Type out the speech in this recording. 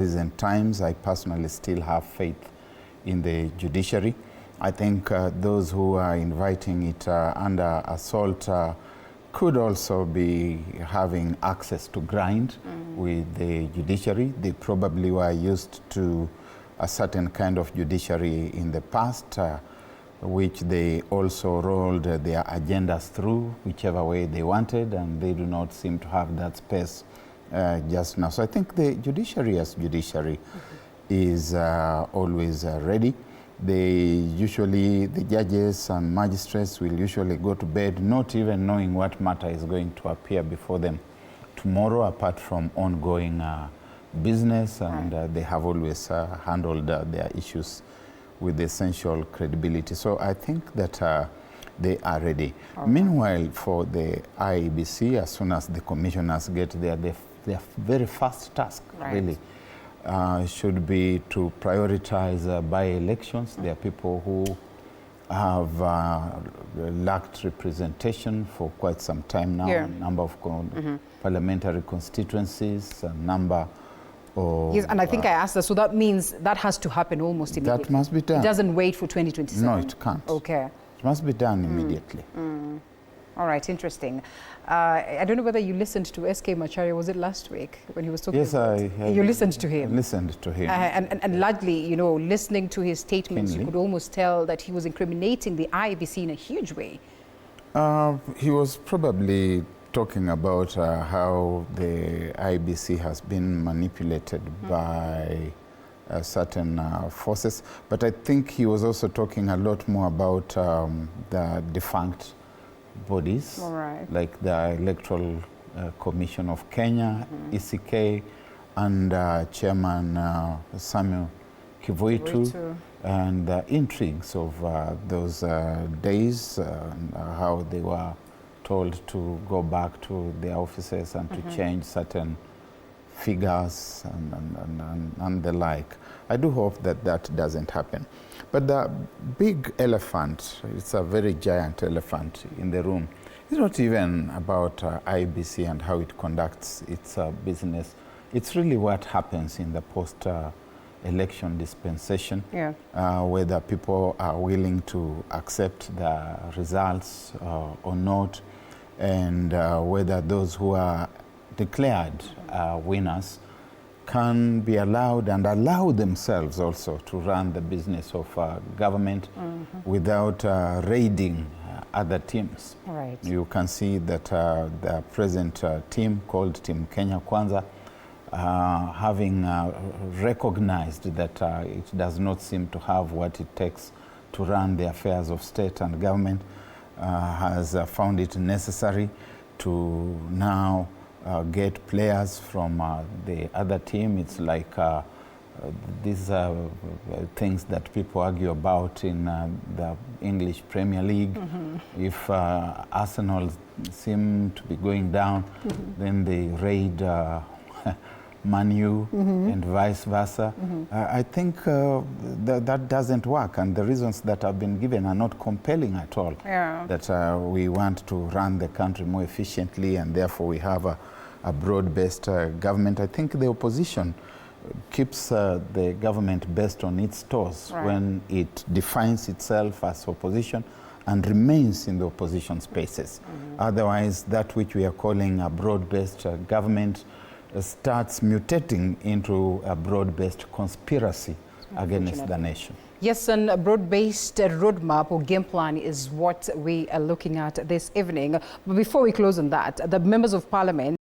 recent times, I personally still have faith in the judiciary. I think those who are inviting it under assault could also be having access to grind with the judiciary. They probably were used to a certain kind of judiciary in the past, which they also rolled their agendas through whichever way they wanted, and they do not seem to have that space just now. So I think the judiciary as judiciary is always ready. The judges and magistrates will usually go to bed not even knowing what matter is going to appear before them tomorrow, apart from ongoing business, and they have always handled their issues with essential credibility. So I think that they are ready. Meanwhile, for the IEBC, as soon as the commissioners get there, their very first task really should be to prioritize by-elections. There are people who have lacked representation for quite some time now, a number of parliamentary constituencies, a number of... Yes, and I think I asked that, so that means that has to happen almost immediately. That must be done. It doesn't wait for 2027? No, it can't. Okay. It must be done immediately. All right, interesting. I don't know whether you listened to SK Macharia, was it last week when he was talking? Yes, you listened to him? I listened to him. And largely, you know, listening to his statements, you could almost tell that he was incriminating the IEBC in a huge way. He was probably talking about how the IEBC has been manipulated by certain forces, but I think he was also talking a lot more about the defunct bodies, like the Electoral Commission of Kenya, ECK, and Chairman Samuel Kivuitu, and the intrigues of those days, how they were told to go back to their offices and to change certain figures and the like. I do hope that that doesn't happen. But the big elephant, it's a very giant elephant in the room, it's not even about IEBC and how it conducts its business. It's really what happens in the post-election dispensation, whether people are willing to accept the results or not, and whether those who are declared winners can be allowed and allow themselves also to run the business of government without raiding other teams. You can see that the present team called Team Kenya Kwanza, having recognized that it does not seem to have what it takes to run the affairs of state and government, has found it necessary to now get players from the other team. It's like these things that people argue about in the English Premier League. If Arsenal seem to be going down, then they raid Man U and vice versa. I think that doesn't work, and the reasons that have been given are not compelling at all. That we want to run the country more efficiently and therefore we have a broad-based government. I think the opposition keeps the government best on its toes when it defines itself as opposition and remains in the opposition spaces. Otherwise, that which we are calling a broad-based government starts mutating into a broad-based conspiracy against the nation. Yes, and a broad-based roadmap or game plan is what we are looking at this evening. But before we close on that, the members of parliament